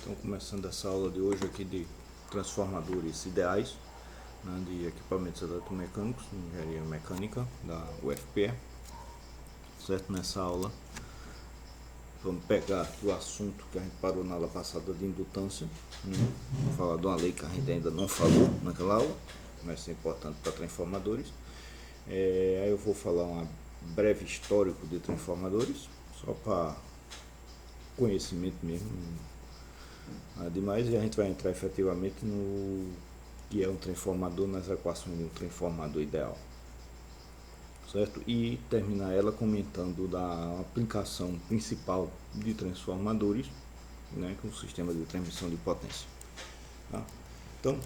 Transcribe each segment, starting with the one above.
Então, começando essa aula de hoje aqui de transformadores ideais, né, de equipamentos eletromecânicos, engenharia mecânica da UFPE, certo? Nessa aula vamos pegar o assunto que a gente parou na aula passada de indutância, né? Vamos falar de uma lei que a gente ainda não falou naquela aula, mas é importante para transformadores. Aí eu vou falar um breve histórico de transformadores, só para conhecimento mesmo, demais, e a gente vai entrar efetivamente no que é um transformador, nas equações de um transformador ideal, certo? E terminar ela comentando da aplicação principal de transformadores, né, com o sistema de transmissão de potência, tá? Então,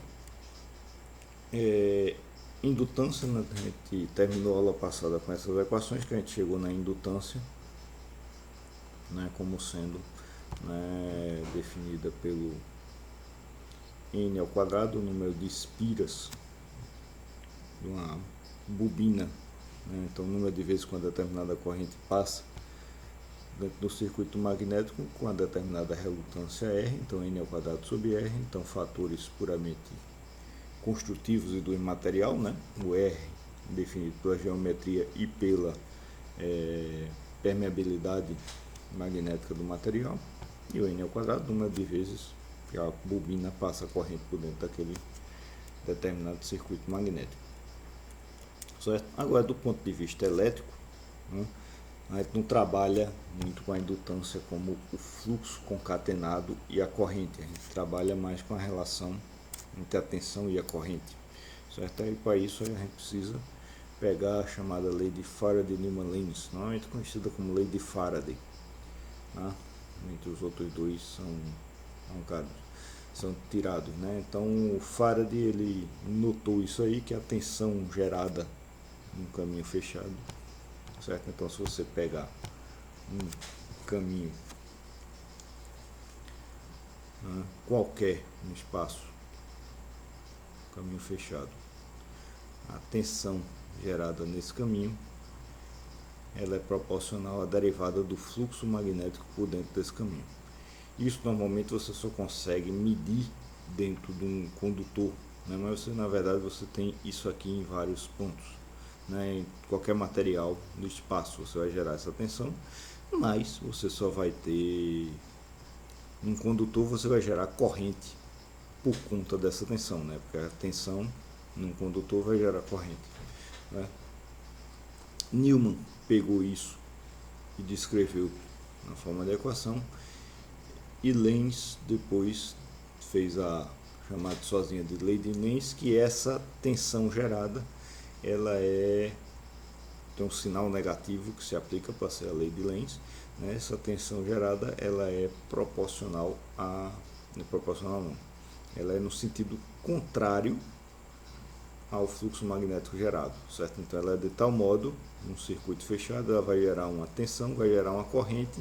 indutância, né, a gente terminou a aula passada com essas equações, que a gente chegou na indutância, né, como sendo, né, definida pelo N ao quadrado, o número de espiras de uma bobina, né? Então, o número de vezes quando determinada corrente passa dentro do circuito magnético com a determinada relutância R, então N ao quadrado sobre R, então fatores puramente construtivos e do imaterial, né? O R definido pela geometria e pela permeabilidade magnética do material, e o N ao quadrado, número de vezes que a bobina passa a corrente por dentro daquele determinado circuito magnético, certo? Agora, do ponto de vista elétrico, né, a gente não trabalha muito com a indutância como o fluxo concatenado e a corrente, a gente trabalha mais com a relação entre a tensão e a corrente, certo? E para isso a gente precisa pegar a chamada lei de Faraday-Newman-Lewis, normalmente conhecida como lei de Faraday, né? Entre os outros dois são tirados, né? Então o Faraday ele notou isso aí, que a tensão gerada num caminho fechado, certo? Então se você pegar um caminho, né, qualquer no espaço, caminho fechado, a tensão gerada nesse caminho ela é proporcional à derivada do fluxo magnético por dentro desse caminho. Isso normalmente você só consegue medir dentro de um condutor, né? Mas você, na verdade, você tem isso aqui em vários pontos, né? Em qualquer material do espaço você vai gerar essa tensão, mas você só vai ter um condutor, você vai gerar corrente por conta dessa tensão, né? Porque a tensão num condutor vai gerar corrente, né? Newman pegou isso e descreveu na forma de equação, e Lenz depois fez a chamada sozinha de lei de Lenz, que essa tensão gerada ela tem um sinal negativo que se aplica para ser a lei de Lenz, né? Essa tensão gerada ela é proporcional a, não é proporcional não, ela é no sentido contrário ao fluxo magnético gerado, certo? Então ela é de tal modo, num circuito fechado, ela vai gerar uma tensão, vai gerar uma corrente,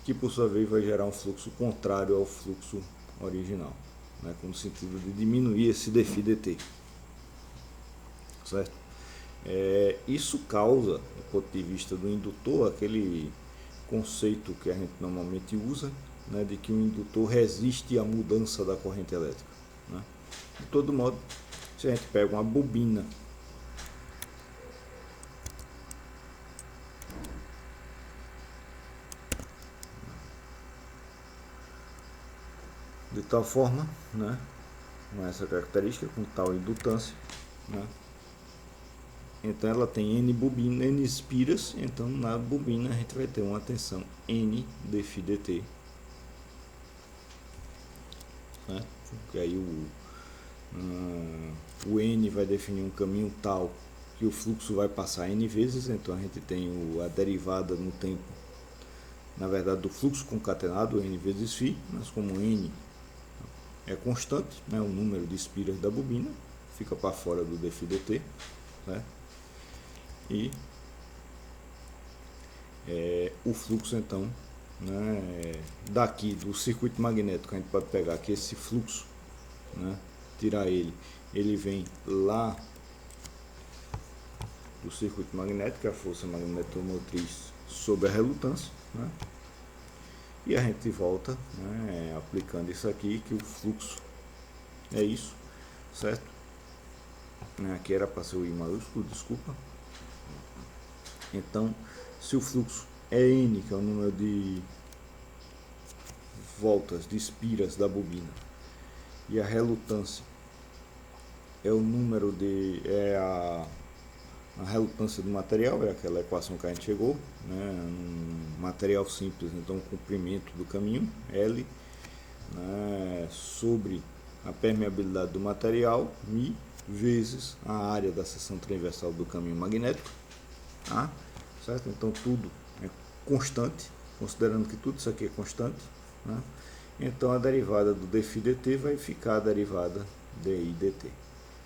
que por sua vez vai gerar um fluxo contrário ao fluxo original, né? Com o sentido de diminuir esse dφ/dt, certo? Isso causa, do ponto de vista do indutor, aquele conceito que a gente normalmente usa, né, de que o indutor resiste à mudança da corrente elétrica, né? De todo modo, se a gente pega uma bobina de tal forma, né, com essa característica, com tal indutância, né, então ela tem N bobina, N espiras, então na bobina a gente vai ter uma tensão N dφ/dt, né, porque aí o N vai definir um caminho tal que o fluxo vai passar N vezes, então a gente tem a derivada no tempo, na verdade, do fluxo concatenado, N vezes φ, mas como N é constante, né, o número de espiras da bobina fica para fora do dφ/dt, né, e o fluxo, então, né, daqui do circuito magnético, a gente pode pegar aqui esse fluxo, né, tirar ele vem lá do circuito magnético, a força magnetomotriz sobre a relutância, né, E a gente volta, né, aplicando isso aqui, que o fluxo é isso, certo? Aqui era para ser o I maiúsculo, desculpa. Então, se o fluxo é N, que é o número de voltas, de espiras da bobina, e a relutância é o número de... a relutância do material, é aquela equação que a gente chegou, né? Um material simples, então o comprimento do caminho, L, né, sobre a permeabilidade do material, μ, vezes a área da seção transversal do caminho magnético, tá? Certo? Então tudo é constante, considerando que tudo isso aqui é constante, né? Então a derivada do dφ dt vai ficar a derivada di dt,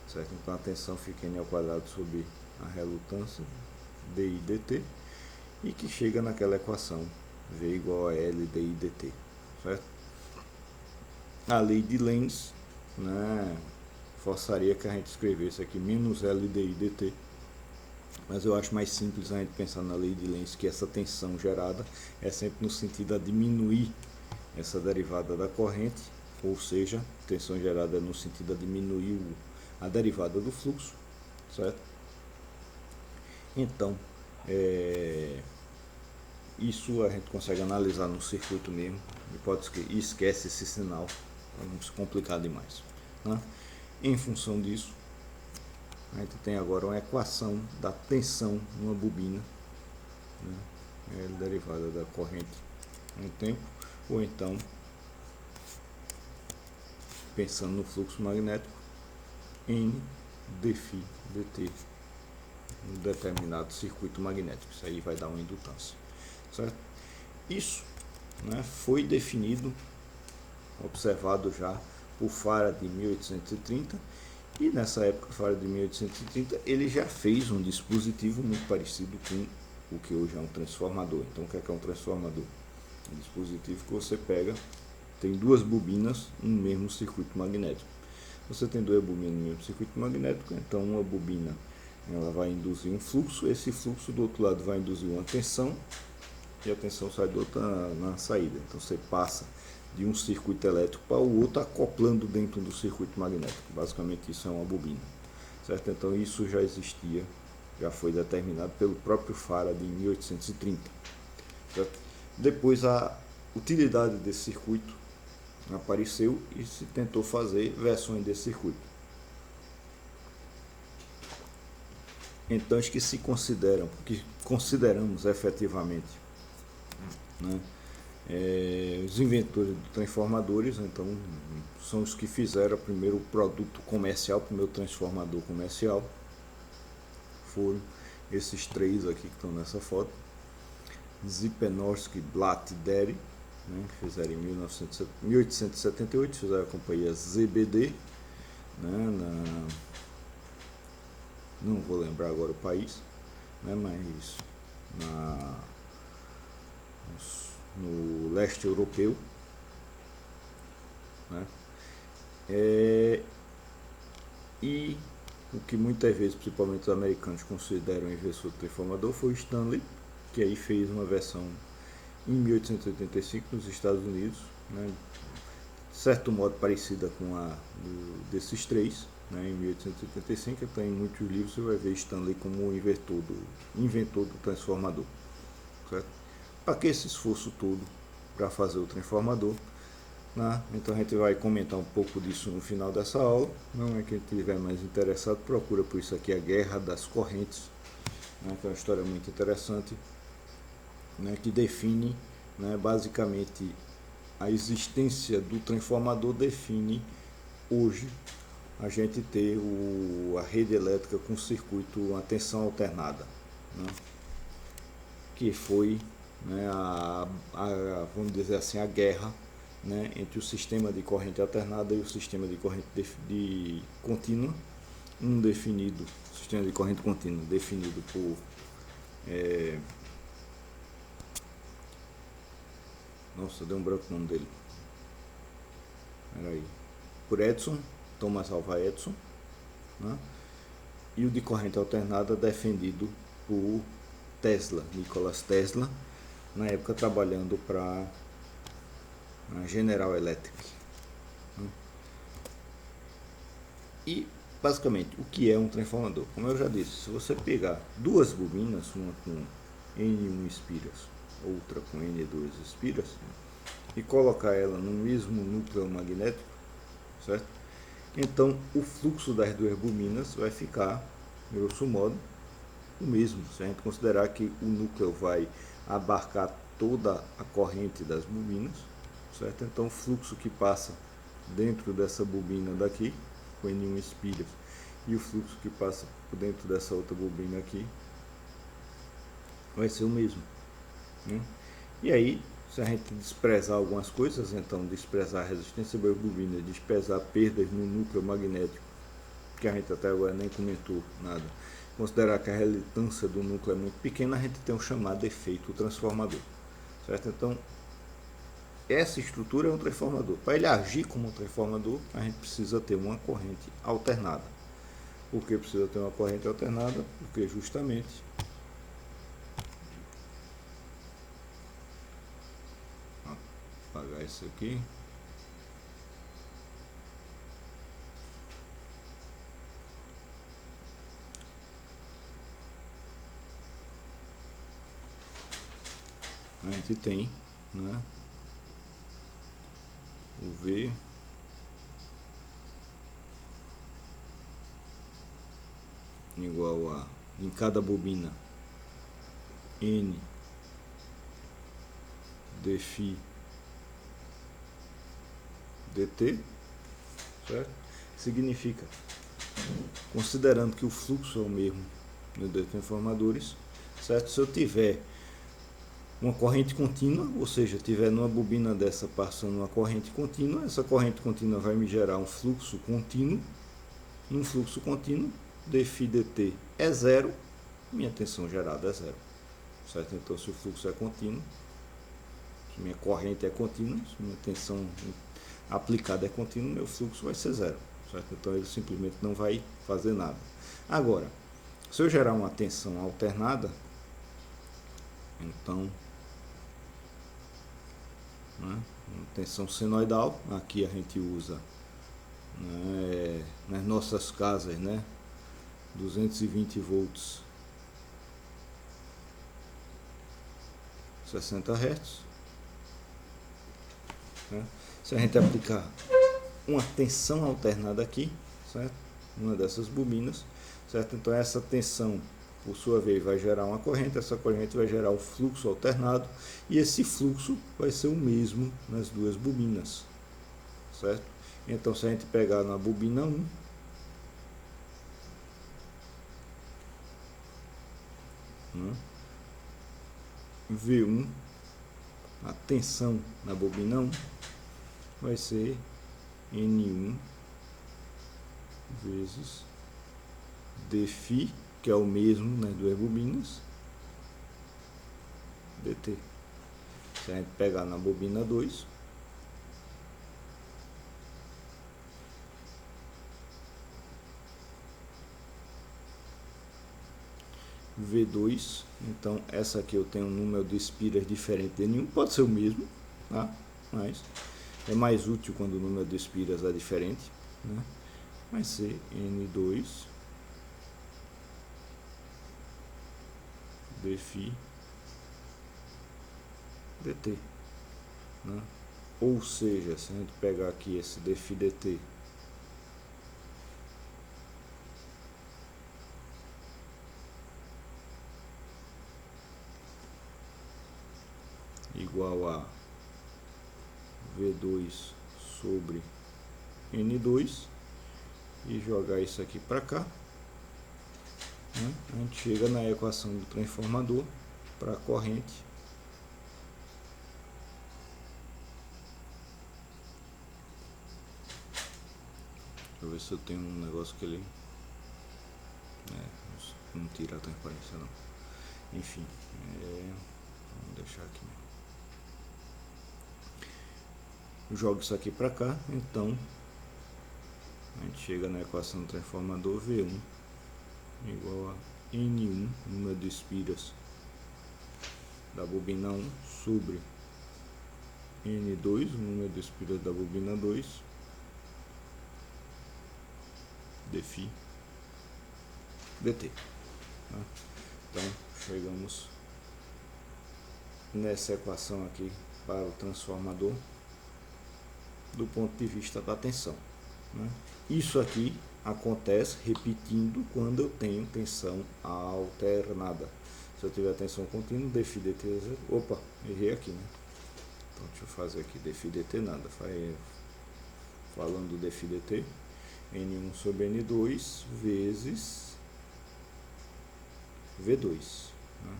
certo? Então a tensão fica n ao quadrado sobre a relutância di dt, e que chega naquela equação V igual a L di dt, certo? A lei de Lenz, né, forçaria que a gente escrevesse aqui menos L di dt, mas eu acho mais simples a gente pensar na lei de Lenz, que essa tensão gerada é sempre no sentido de diminuir essa derivada da corrente, ou seja, tensão gerada é no sentido de diminuir a derivada do fluxo, certo? Então, isso a gente consegue analisar no circuito mesmo, e esquece esse sinal para não se complicar demais, né? Em função disso, a gente tem agora uma equação da tensão numa bobina, né? É derivada da corrente no tempo, ou então, pensando no fluxo magnético, N dφ dt um determinado circuito magnético. Isso aí vai dar uma indutância, certo? Isso, né, foi definido, observado já por Faraday em 1830, e nessa época, Faraday de 1830, ele já fez um dispositivo muito parecido com o que hoje é um transformador. Então, o que é um transformador? Um dispositivo que você pega, tem duas bobinas no mesmo circuito magnético. Você tem duas bobinas no mesmo circuito magnético, então uma bobina ela vai induzir um fluxo, esse fluxo do outro lado vai induzir uma tensão, e a tensão sai do outro na saída. Então você passa de um circuito elétrico para o outro, acoplando dentro do circuito magnético. Basicamente isso é uma bobina, certo? Então isso já existia, já foi determinado pelo próprio Faraday em 1830, certo? Depois a utilidade desse circuito apareceu e se tentou fazer versões desse circuito. Então, os que se consideram, que consideramos efetivamente, né, os inventores de transformadores, então são os que fizeram o primeiro produto comercial, o primeiro transformador comercial, foram esses três aqui que estão nessa foto: Zipenorski, Blatt e Dery, né, que fizeram em 1878, fizeram a companhia ZBD, né, não vou lembrar agora o país, né, mas no leste europeu, né, e o que muitas vezes, principalmente os americanos, consideram o inversor do transformador foi o Stanley, que aí fez uma versão em 1885 nos Estados Unidos, né, de certo modo parecida com a desses três, né, em 1885. Então, em muitos livros você vai ver Stanley como o inventor do transformador, certo? Para que esse esforço todo para fazer o transformador, né? Então a gente vai comentar um pouco disso no final dessa aula. Não é quem estiver mais interessado, procura por isso aqui, A Guerra das Correntes, né, que é uma história muito interessante, né, que define, né, basicamente a existência do transformador, define hoje a gente ter a rede elétrica com circuito, a tensão alternada, né, que foi, né, vamos dizer assim, a guerra, né, entre o sistema de corrente alternada e o sistema de corrente de contínua, o sistema de corrente contínua definido por nossa, deu um branco o nome dele, por Edison, Thomas Alva Edison, né, e o de corrente alternada defendido por Tesla, Nikola Tesla, na época trabalhando para a General Electric. E basicamente, o que é um transformador? Como eu já disse, se você pegar duas bobinas, uma com N1 espiras, outra com N2 espiras, e colocar ela no mesmo núcleo magnético, certo? Então o fluxo das duas bobinas vai ficar, grosso modo, o mesmo. Se a gente considerar que o núcleo vai abarcar toda a corrente das bobinas, certo? Então o fluxo que passa dentro dessa bobina daqui, com N1 espiras, e o fluxo que passa por dentro dessa outra bobina aqui vai ser o mesmo, né? E aí, se a gente desprezar algumas coisas, então desprezar a resistência das bobinas, desprezar perdas no núcleo magnético, que a gente até agora nem comentou nada, considerar que a relutância do núcleo é muito pequena, a gente tem um chamado efeito transformador, certo? Então, essa estrutura é um transformador. Para ele agir como um transformador, a gente precisa ter uma corrente alternada. Por que precisa ter uma corrente alternada? Porque justamente apagar isso aqui. A gente tem, né, o V igual a, em cada bobina, N dφ dt, certo? Significa, considerando que o fluxo é o mesmo nos dois transformadores, certo? Se eu tiver uma corrente contínua, ou seja, tiver numa bobina dessa passando uma corrente contínua, essa corrente contínua vai me gerar um fluxo contínuo. Num fluxo contínuo, dφ dt é zero, minha tensão gerada é zero, certo? Então, se o fluxo é contínuo, se minha corrente é contínua, se minha tensão aplicada é contínua, meu fluxo vai ser zero, certo? Então, ele simplesmente não vai fazer nada. Agora, se eu gerar uma tensão alternada, então, né, uma tensão senoidal, aqui a gente usa, né, nas nossas casas, né, 220 volts, 60 Hz, né? Se a gente aplicar uma tensão alternada aqui, certo? Uma dessas bobinas, certo? Então essa tensão, por sua vez, vai gerar uma corrente, essa corrente vai gerar o fluxo alternado, e esse fluxo vai ser o mesmo nas duas bobinas, certo? Então, se a gente pegar na bobina 1, né, V1, a tensão na bobina 1 vai ser N1 vezes dφ, que é o mesmo nas duas bobinas, dt. Se a gente pegar na bobina 2, V2, então essa aqui eu tenho um número de espiras diferente de N1, pode ser o mesmo, tá? Mas é mais útil quando o número de espiras é diferente, né? Vai ser N2 dφ dt, né? Ou seja, se a gente pegar aqui esse dφ dt igual a V2 sobre N2 e jogar isso aqui para cá, né? A gente chega na equação do transformador para a corrente. Deixa eu ver se eu tenho um negócio que ele não tira a transparência não. Enfim, vamos deixar aqui. Eu jogo isso aqui para cá, então a gente chega na equação do transformador V1 igual a N1, número de espiras da bobina 1, sobre N2, o número de espiras da bobina 2, dφ dt. Então, chegamos nessa equação aqui para o transformador do ponto de vista da tensão. Isso aqui acontece repetindo quando eu tenho tensão alternada. Se eu tiver tensão contínua, dφ dt é zero. Opa, errei aqui, né? Então deixa eu fazer aqui dφ dt nada. Falando do dφ dt, N1 sobre N2 vezes V2. Né?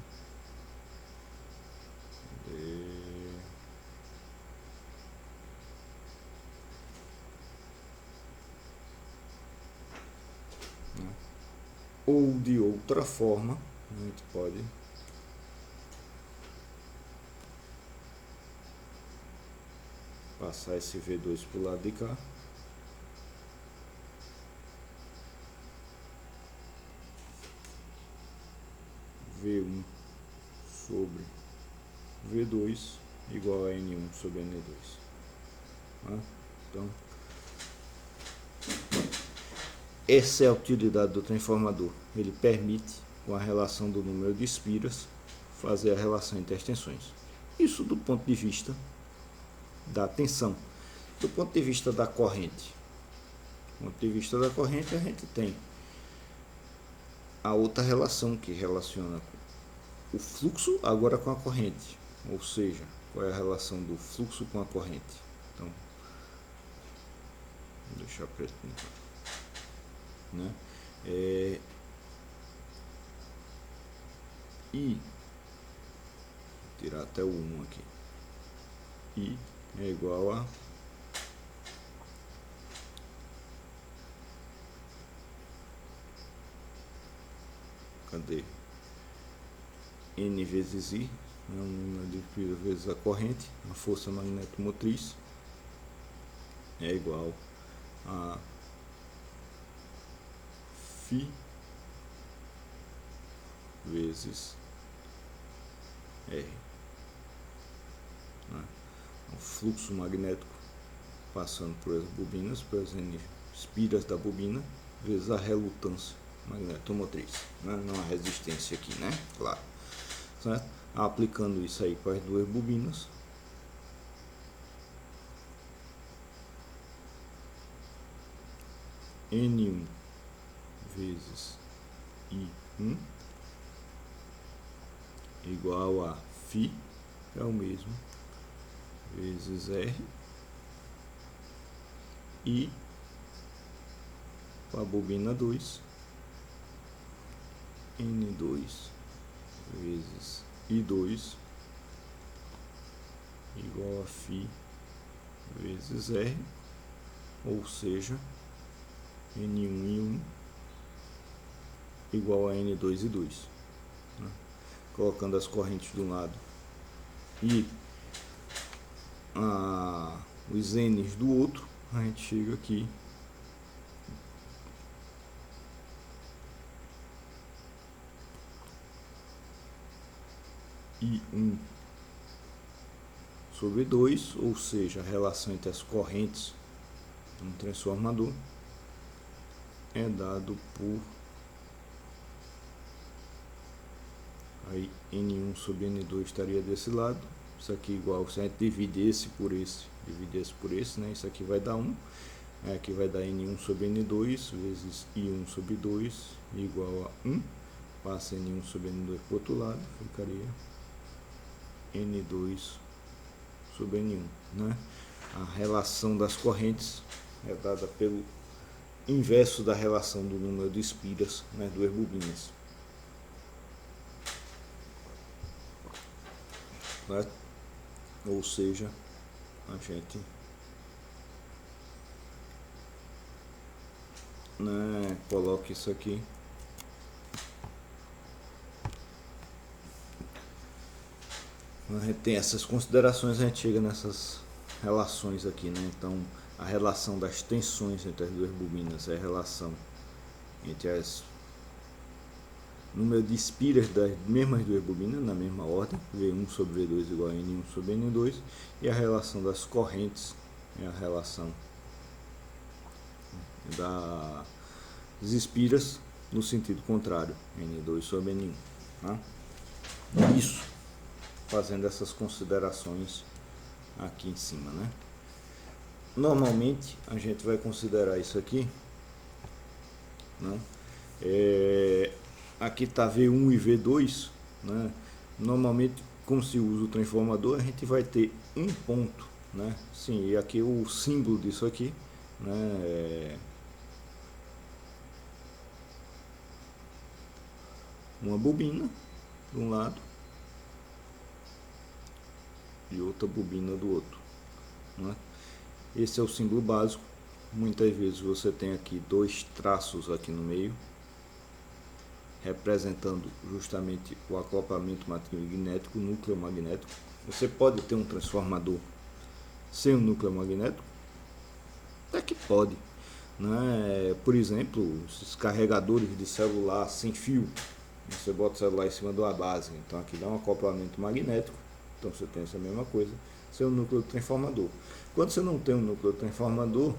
Ou de outra forma, a gente pode passar esse V2 para o lado de cá. V1 sobre V2 igual a N1 sobre N2. Então, essa é a utilidade do transformador. Ele permite, com a relação do número de espiras, fazer a relação entre as tensões. Isso do ponto de vista da tensão. Do ponto de vista da corrente. Do ponto de vista da corrente, a gente tem a outra relação que relaciona o fluxo agora com a corrente. Ou seja, qual é a relação do fluxo com a corrente? Então, vou deixar preto. Né? I, vou tirar até o 1 aqui. I é igual a cadê? N vezes I, o número de espiras vezes a corrente, a força magnetomotriz é igual a Φ vezes R. O fluxo magnético passando por as bobinas, pelas espiras da bobina, vezes a relutância magnetomotriz, né? Não a resistência aqui, né? Claro. Certo? Aplicando isso aí para as duas bobinas, N1 vezes I1 igual a Φ, é o mesmo, vezes R, e para a bobina 2, N2 vezes I2 igual a Φ vezes R, ou seja, N1 e 1 igual a N2 e 2. Né? Colocando as correntes de um lado e os N's do outro, a gente chega aqui I1 sobre 2, ou seja, a relação entre as correntes de um transformador é dado por aí N1 sobre N2 estaria desse lado. Isso aqui igual, se a gente divide esse por esse, né? Isso aqui vai dar 1. Aqui vai dar N1 sobre N2 vezes I1 sobre 2 igual a 1. Passa N1 sobre N2 para o outro lado, ficaria N2 sobre N1. Né? A relação das correntes é dada pelo inverso da relação do número de espiras nas duas bobinas. Certo? Ou seja, a gente coloca isso aqui a gente tem essas considerações, a gente chega nessas relações aqui, né? Então a relação das tensões entre as duas bobinas é a relação entre as número de espiras das mesmas duas bobinas, na mesma ordem, V1 sobre V2 igual a N1 sobre N2, e a relação das correntes é a relação das espiras no sentido contrário, N2 sobre N1. Tá? Isso, fazendo essas considerações aqui em cima, né? Normalmente a gente vai considerar isso aqui, né? Aqui está V1 e V2, né? Normalmente, como se usa o transformador, a gente vai ter um ponto, né? Sim, e aqui o símbolo disso aqui, né? Uma bobina de um lado e outra bobina do outro, né? Esse é o símbolo básico. Muitas vezes você tem aqui dois traços aqui no meio, representando justamente o acoplamento magnético, o núcleo magnético. Você pode ter um transformador sem um núcleo magnético? Até que pode, né? Por exemplo, esses carregadores de celular sem fio, você bota o celular em cima de uma base, então aqui dá um acoplamento magnético, então você tem essa mesma coisa, sem um núcleo transformador. Quando você não tem um núcleo transformador,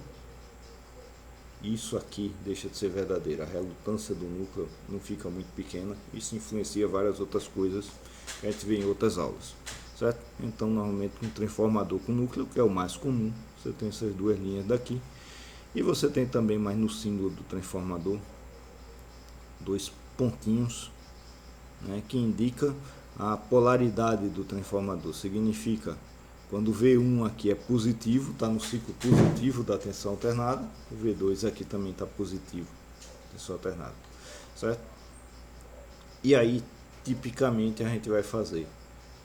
isso aqui deixa de ser verdadeiro, a relutância do núcleo não fica muito pequena, isso influencia várias outras coisas que a gente vê em outras aulas, certo? Então normalmente um transformador com núcleo, que é o mais comum, você tem essas duas linhas daqui, e você tem também mais no símbolo do transformador dois pontinhos, né, que indica a polaridade do transformador, significa quando o V1 aqui é positivo, está no ciclo positivo da tensão alternada, o V2 aqui também está positivo, tensão alternada, certo? E aí, tipicamente, a gente vai fazer,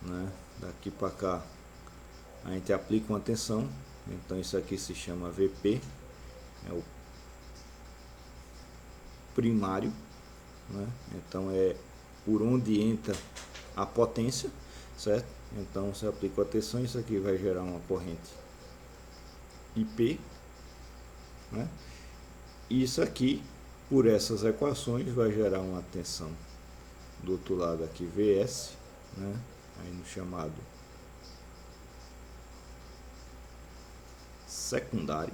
né? Daqui para cá, a gente aplica uma tensão, então isso aqui se chama VP, é o primário, né? Então é por onde entra a potência, certo? Então você aplica a tensão, isso aqui vai gerar uma corrente IP, né? E isso aqui, por essas equações, vai gerar uma tensão do outro lado aqui, VS, né? Aí no chamado secundário,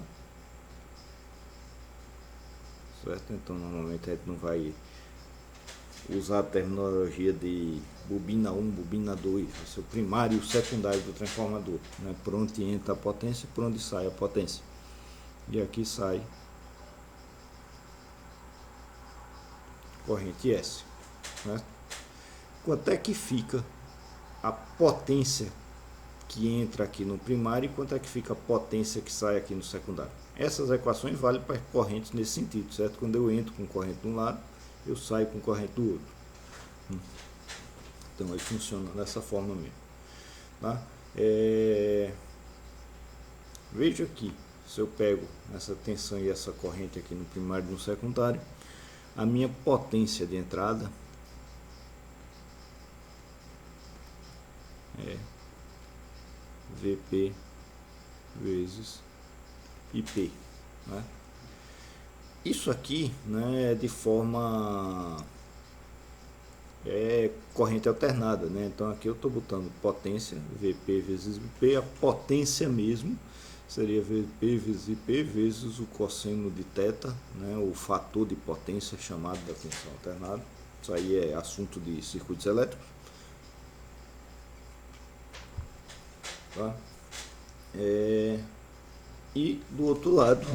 certo? Então normalmente a gente não vai usar a terminologia de bobina 1, bobina 2, esse é o primário e o secundário do transformador, né? Por onde entra a potência e por onde sai a potência. E aqui sai corrente S, né? Quanto é que fica a potência que entra aqui no primário e quanto é que fica a potência que sai aqui no secundário? Essas equações valem para correntes nesse sentido, certo? Quando eu entro com corrente de um lado, eu saio com corrente do outro. Então ele funciona dessa forma mesmo, tá? Veja aqui, se eu pego essa tensão e essa corrente aqui no primário e no secundário, a minha potência de entrada é VP vezes IP, né? Isso aqui, né, é de forma corrente alternada, né? Então aqui eu estou botando potência VP vezes IP, a potência mesmo seria VP vezes IP vezes o cosseno de θ, né, o fator de potência chamado da tensão alternada. Isso aí é assunto de circuitos elétricos, tá? E do outro lado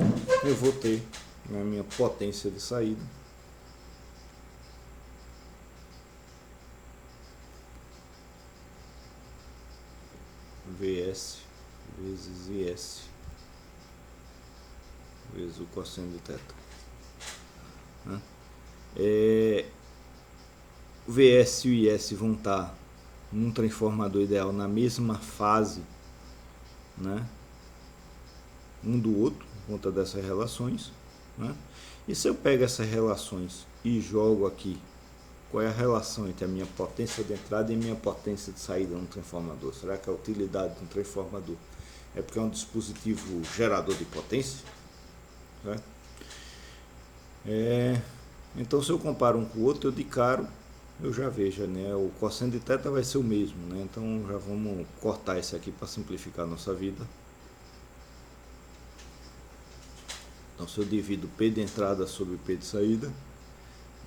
eu vou ter a minha potência de saída, VS vezes IS vezes o cosseno de θ, né? O VS e o IS vão estar num transformador ideal na mesma fase, né, um do outro, por conta dessas relações, né? E se eu pego essas relações e jogo aqui, qual é a relação entre a minha potência de entrada e minha potência de saída no transformador? Será que a utilidade de um transformador é porque é um dispositivo gerador de potência? Certo? Então se eu comparo um com o outro, eu de cara eu já vejo, né? O cosseno de θ vai ser o mesmo, né? Então já vamos cortar esse aqui para simplificar a nossa vida. Então se eu divido P de entrada sobre P de saída,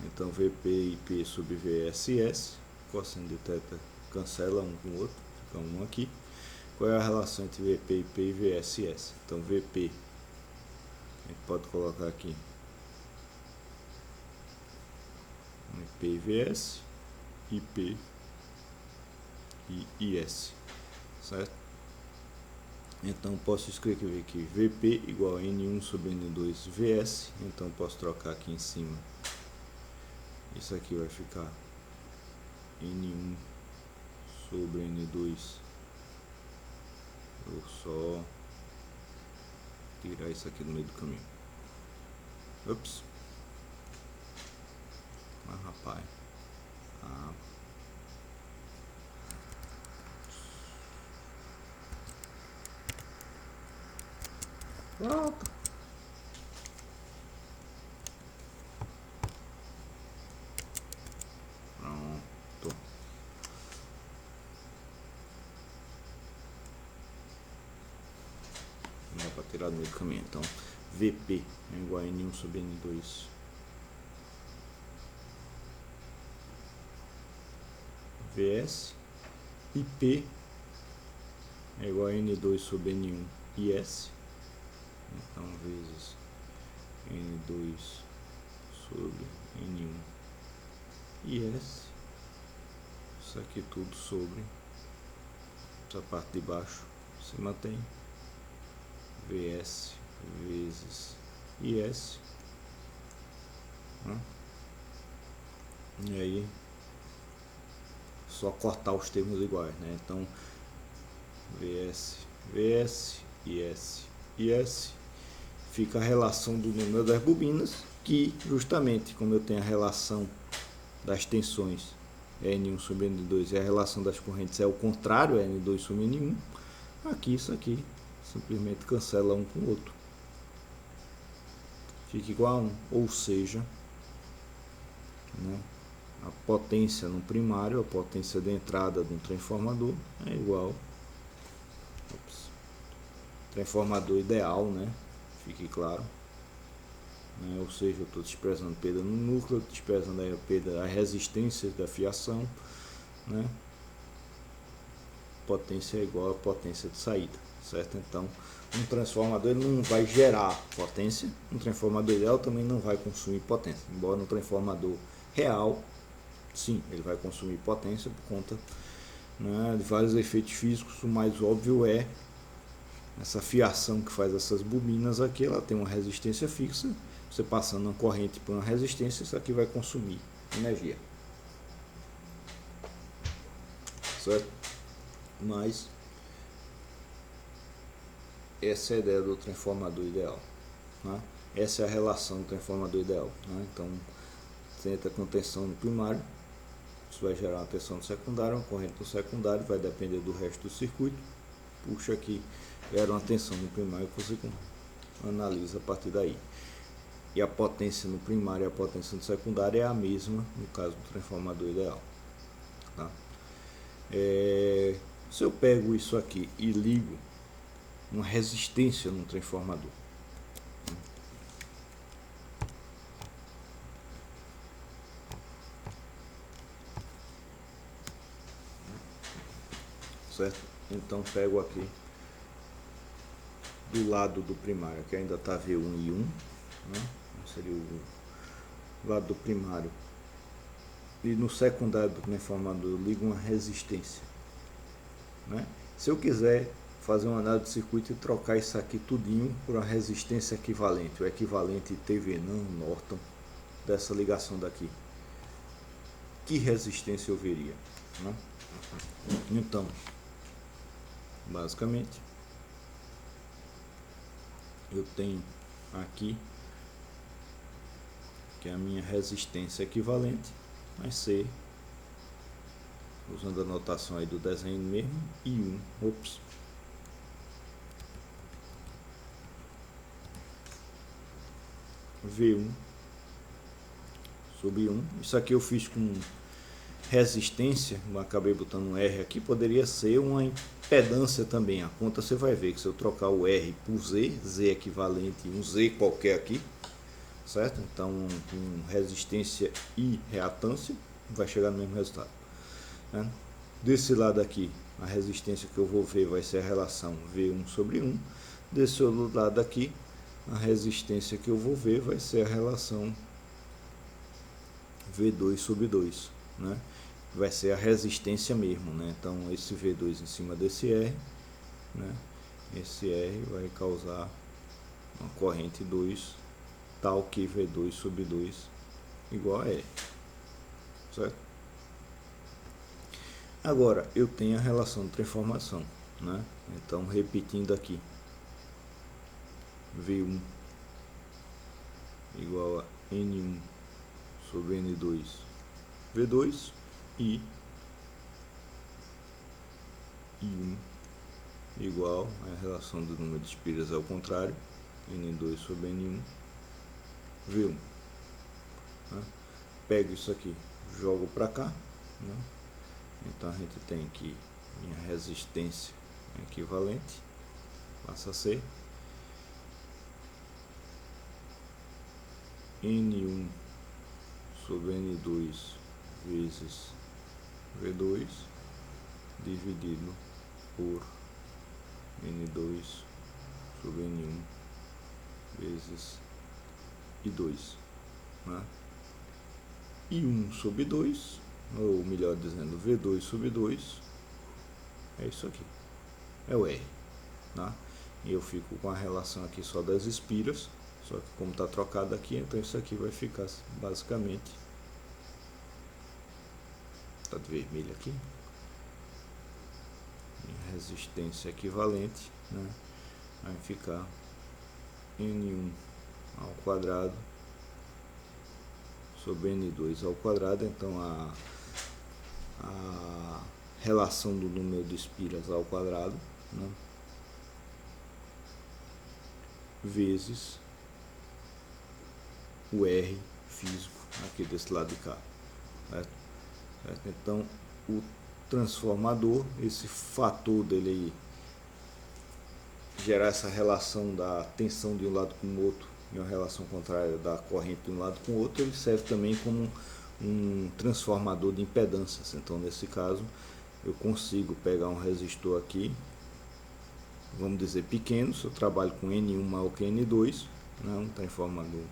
então VP e P sobre VSS, cosseno de θ cancela um com o outro, fica um aqui. Qual é a relação entre VP e P e VSS? Então VP, a gente pode colocar aqui P e VS, IP e IS, certo? Então posso escrever aqui VP igual a N1 sobre N2 VS, então posso trocar aqui em cima, isso aqui vai ficar N1 sobre N2, vou só tirar isso aqui no meio do caminho, ups, mas rapaz, pronto. Pronto. Não dá para tirar do meio do caminho. Então, VP é igual a N1 sobre N2 VS. E P é igual a N2 sobre N1 IS. Então, vezes N2 sobre N1 IS. Isso aqui tudo sobre essa parte de baixo se mantém. VS vezes IS. E aí só cortar os termos iguais, né? Então VS, IS, IS, fica a relação do número das bobinas, que justamente como eu tenho a relação das tensões N1 sobre N2 e a relação das correntes é o contrário, N2 sobre N1, aqui isso aqui simplesmente cancela um com o outro, fica igual a 1, ou seja, né, a potência no primário, a potência de entrada de um transformador é igual, transformador ideal, né, fique claro, né, ou seja, eu estou desprezando perda no núcleo, desprezando a perda, as resistências da fiação, né, potência é igual a potência de saída, certo? Então, um transformador ele não vai gerar potência, um transformador ideal também não vai consumir potência, embora um transformador real, sim, ele vai consumir potência por conta, né, de vários efeitos físicos. O mais óbvio é essa fiação que faz essas bobinas aqui, ela tem uma resistência fixa, você passando uma corrente por uma resistência, isso aqui vai consumir energia, certo? Mas essa é a ideia do transformador ideal, né? Essa é a relação do transformador ideal, né? Então, você entra com tensão no primário, isso vai gerar uma tensão no secundário, uma corrente no secundário, vai depender do resto do circuito, puxa aqui, gera uma tensão no primário que você analisa a partir daí. E a potência no primário e a potência no secundário é a mesma no caso do transformador ideal, tá? Se eu pego isso aqui e ligo uma resistência no transformador, certo? Então pego aqui do lado do primário, que ainda está V1 e 1, né? Seria o lado do primário, e no secundário do transformador eu ligo uma resistência, né? Se eu quiser fazer uma análise de circuito e trocar isso aqui tudinho por uma resistência equivalente, o equivalente Thevenin, Norton, dessa ligação daqui, que resistência eu veria, né? Então, basicamente, eu tenho aqui que a minha resistência equivalente vai ser, usando a notação aí do desenho mesmo, I1, V1 sobre 1. Isso aqui eu fiz com resistência, eu acabei botando um R aqui, poderia ser uma impedância também. A conta você vai ver que se eu trocar o R por Z, Z equivalente a um Z qualquer aqui, certo? Então, com resistência e reatância, vai chegar no mesmo resultado, né? Desse lado aqui, a resistência que eu vou ver vai ser a relação V1 sobre 1. Desse outro lado aqui, a resistência que eu vou ver vai ser a relação V2 sobre 2, né? Vai ser a resistência mesmo, né? Então, esse V2 em cima desse R, né? Esse R vai causar uma corrente 2, tal que V2 sobre 2 igual a R, certo? Agora, eu tenho a relação de transformação, né? Então, repetindo aqui, V1 igual a N1 sobre N2 V2 e I1 igual a relação do número de espiras ao contrário, N2 sobre N1 V1, né? Pego isso aqui, jogo para cá, né? Então a gente tem que minha resistência equivalente passa a ser N1 sobre N2 vezes V2 dividido por N2 sobre N1 vezes I2, né? I1 sobre 2, ou melhor dizendo, V2 sobre 2, é isso aqui, é o R, tá? E eu fico com a relação aqui só das espiras, só que como está trocado aqui, então isso aqui vai ficar basicamente, está de vermelho aqui, resistência equivalente, né? Vai ficar N1 ao quadrado sobre N2 ao quadrado. Então a relação do número de espiras ao quadrado, né? Vezes o R físico aqui desse lado de cá, certo? Então o transformador, esse fator dele aí, gerar essa relação da tensão de um lado com o outro e uma relação contrária da corrente de um lado com o outro, ele serve também como um transformador de impedâncias. Então nesse caso eu consigo pegar um resistor aqui, vamos dizer pequeno, se eu trabalho com N1 maior que N2, né, um transformador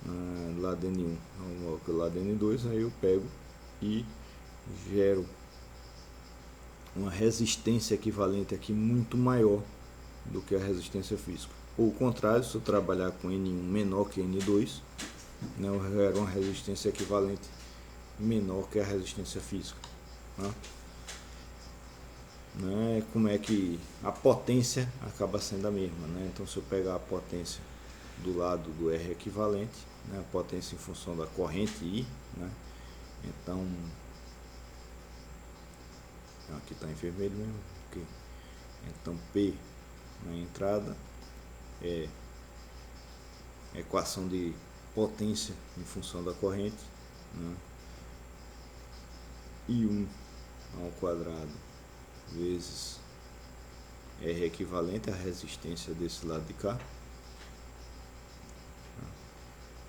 do lado N1 maior que o lado N2, aí eu pego e gero uma resistência equivalente aqui muito maior do que a resistência física. Ou o contrário, se eu trabalhar com N1 menor que N2, né, eu gero uma resistência equivalente menor que a resistência física, né? Como é que a potência acaba sendo a mesma, né? Então se eu pegar a potência do lado do R equivalente, né, a potência em função da corrente I, né? Então aqui está em vermelho mesmo, okay. Então P na entrada é equação de potência em função da corrente, né? I1 ao quadrado vezes R equivalente à resistência desse lado de cá.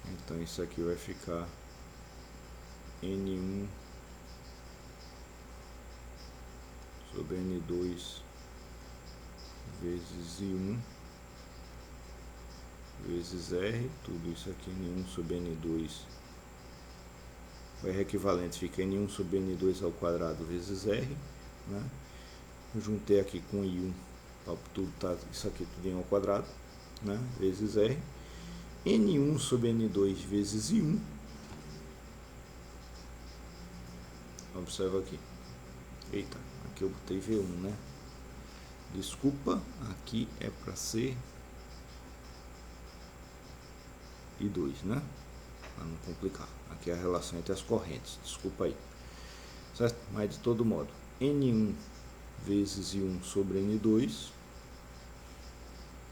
Então isso aqui vai ficar N1 sobre N2 vezes I1 vezes R, tudo isso aqui N1 sobre N2, o R equivalente fica N1 sobre N2 ao quadrado vezes R, né? Eu juntei aqui com I1, tudo tá, isso aqui tudo em ao quadrado, né? Vezes R, N1 sobre N2 vezes I1, observa aqui, eita, aqui eu botei V1, né? Desculpa, aqui é para ser I2, né? Para não complicar. Aqui é a relação entre as correntes, desculpa aí. Certo? Mas de todo modo, N1 vezes I1 sobre N2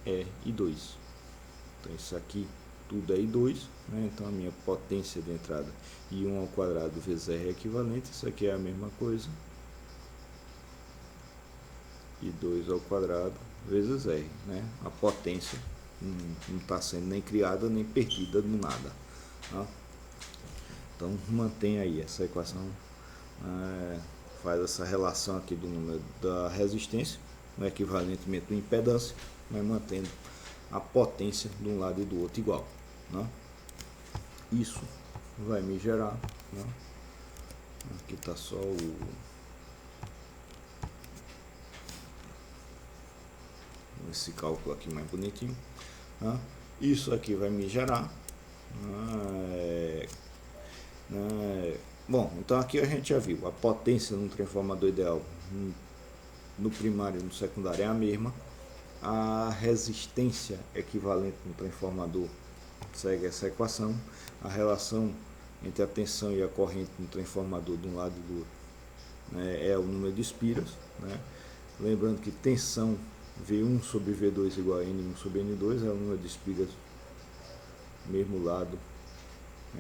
é I2. Então isso aqui tudo é I2, né? Então a minha potência de entrada I1 ao quadrado vezes R é equivalente, isso aqui é a mesma coisa, I2 ao quadrado vezes R, né? A potência não está sendo nem criada nem perdida do nada, tá? Então mantém aí essa equação, faz essa relação aqui do número da resistência, no equivalentemente do impedância, mas mantendo a potência de um lado e do outro igual, né? Isso vai me gerar, né? Aqui está só esse cálculo aqui mais bonitinho, né? Isso aqui vai me gerar, bom, então aqui a gente já viu a potência no transformador ideal no primário e no secundário é a mesma, a resistência equivalente no transformador segue essa equação, a relação entre a tensão e a corrente no transformador de um lado e do outro, né, é o número de espiras, né? Lembrando que tensão V1 sobre V2 igual a N1 sobre N2 é o número de espiras mesmo lado,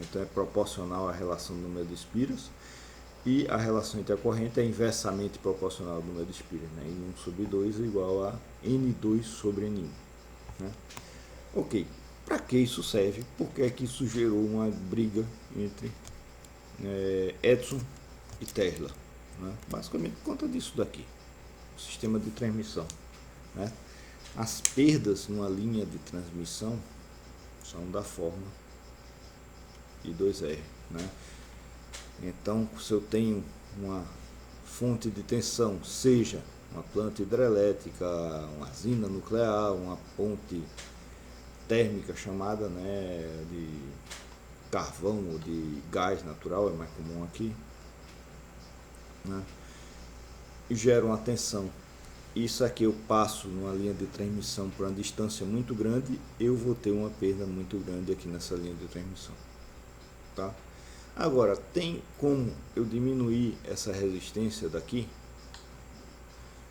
então é proporcional à relação do número de espiras, e a relação entre a corrente é inversamente proporcional ao número de espiras, né? N1 sobre 2 é igual a N2 sobre N1, né? Ok, para que isso serve? Porque é que isso gerou uma briga entre Edison e Tesla, né? Basicamente por conta disso daqui, o sistema de transmissão, né? As perdas numa linha de transmissão são da forma I2R, né? Então, se eu tenho uma fonte de tensão, seja uma planta hidrelétrica, uma usina nuclear, uma ponte térmica chamada, né, de carvão ou de gás natural, é mais comum aqui, né, e gera uma tensão. Isso aqui eu passo numa linha de transmissão por uma distância muito grande, eu vou ter uma perda muito grande aqui nessa linha de transmissão, tá? Agora, tem como eu diminuir essa resistência daqui?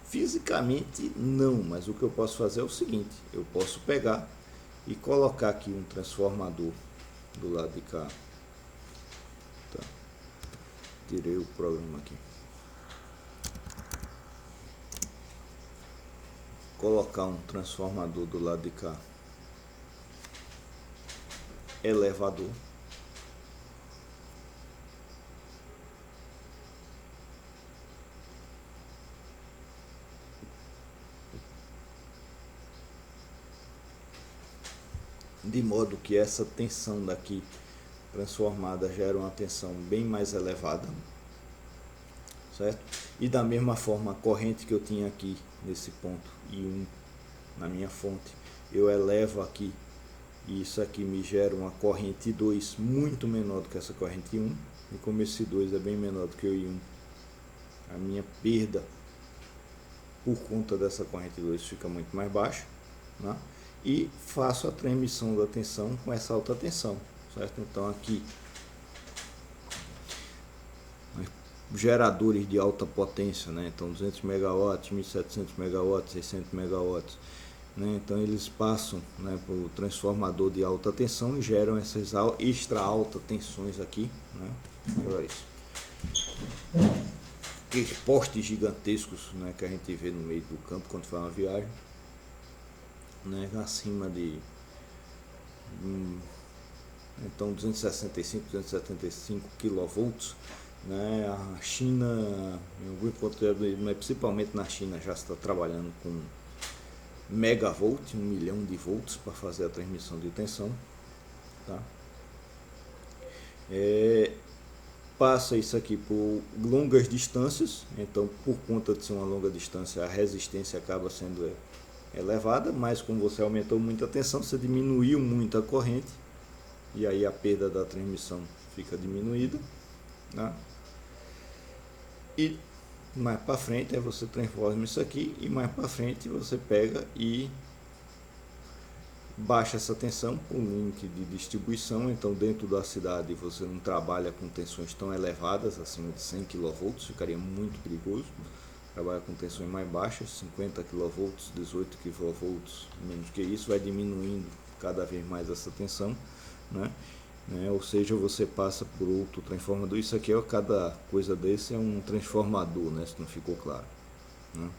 Fisicamente não, mas o que eu posso fazer é o seguinte, eu posso pegar e colocar aqui um transformador do lado de cá, tá? Tirei o programa aqui, colocar um transformador do lado de cá, elevador, de modo que essa tensão daqui transformada gera uma tensão bem mais elevada, certo? E da mesma forma a corrente que eu tinha aqui nesse ponto I1 na minha fonte, eu elevo aqui e isso aqui me gera uma corrente I2 muito menor do que essa corrente I1, e como esse 2 é bem menor do que o I1, a minha perda por conta dessa corrente I2 fica muito mais baixa, né? E faço a transmissão da tensão com essa alta tensão, certo? Então aqui geradores de alta potência, né? Então 200 megawatts, 1700 megawatts, 600 megawatts, né? Então eles passam, né, para o transformador de alta tensão e geram essas extra alta tensões aqui, né? Olha isso, aqueles postes gigantescos, né, que a gente vê no meio do campo quando faz uma viagem, né, acima de então 265 kV, né? A China, em algum ponto, mas principalmente na China, já está trabalhando com megavolt, 1 milhão de volts para fazer a transmissão de tensão, tá? Passa isso aqui por longas distâncias, então por conta de ser uma longa distância a resistência acaba sendo elevada, mas como você aumentou muito a tensão, você diminuiu muito a corrente e aí a perda da transmissão fica diminuída, né? E mais para frente você transforma isso aqui e mais para frente você pega e baixa essa tensão por link de distribuição. Então dentro da cidade você não trabalha com tensões tão elevadas, acima de 100 kV, ficaria muito perigoso. Trabalha com tensões mais baixas, 50 kV, 18 kV, menos que isso, vai diminuindo cada vez mais essa tensão, né? Ou seja, você passa por outro transformador. Isso aqui, cada coisa desse é um transformador, né? Se não ficou claro, né?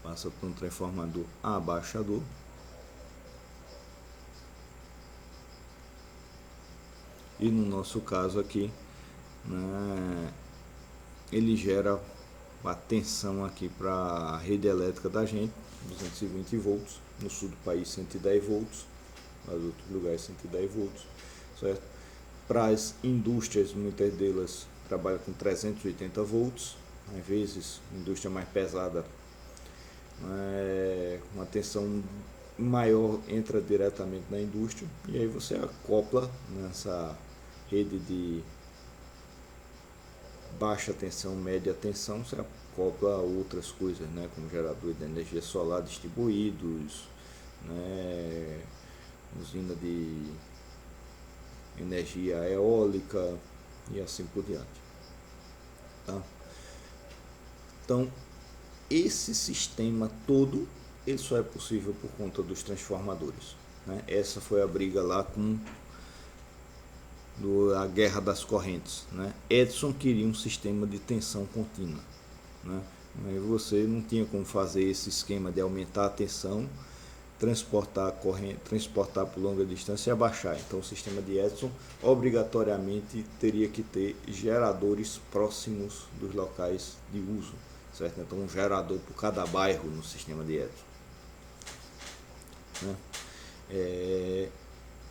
Passa por um transformador abaixador. E no nosso caso aqui, né, ele gera a tensão aqui para a rede elétrica da gente, 220 volts, no sul do país 110 volts, nos outros lugares 110 volts, certo? Para as indústrias, muitas delas trabalham com 380 volts, às vezes indústria mais pesada, uma tensão maior entra diretamente na indústria, e aí você acopla nessa rede de baixa tensão, média tensão, você acopla outras coisas, né, como geradores de energia solar distribuídos, né, usina de energia eólica e assim por diante, tá? Então, esse sistema todo, ele só é possível por conta dos transformadores, né? Essa foi a briga lá com a guerra das correntes, né? Edison queria um sistema de tensão contínua, né? Mas você não tinha como fazer esse esquema de aumentar a tensão, transportar a corrente, transportar por longa distância e abaixar. Então o sistema de Edison obrigatoriamente teria que ter geradores próximos dos locais de uso, certo? Então um gerador por cada bairro no sistema de Edison, né?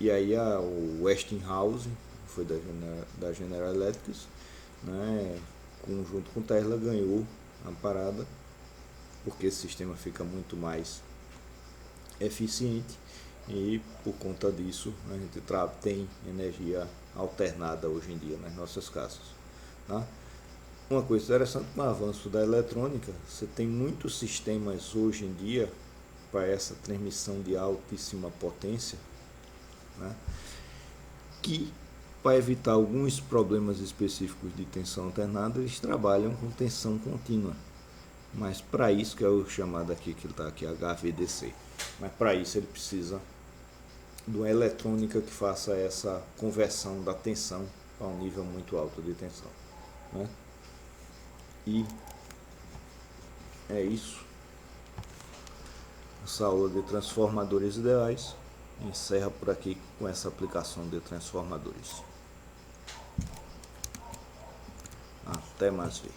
E aí o Westinghouse foi da General Electric, né, junto com Tesla, ganhou a parada, porque esse sistema fica muito mais eficiente, e por conta disso a gente tem energia alternada hoje em dia nas nossas casas, tá? Uma coisa interessante, com o avanço da eletrônica, você tem muitos sistemas hoje em dia para essa transmissão de altíssima potência, né, que, para evitar alguns problemas específicos de tensão alternada, eles trabalham com tensão contínua. Mas para isso, que é o chamado aqui, que está aqui, HVDC, mas para isso ele precisa de uma eletrônica que faça essa conversão da tensão para um nível muito alto de tensão, né? E é isso. Essa aula de transformadores ideais encerra por aqui com essa aplicação de transformadores. Até mais ver.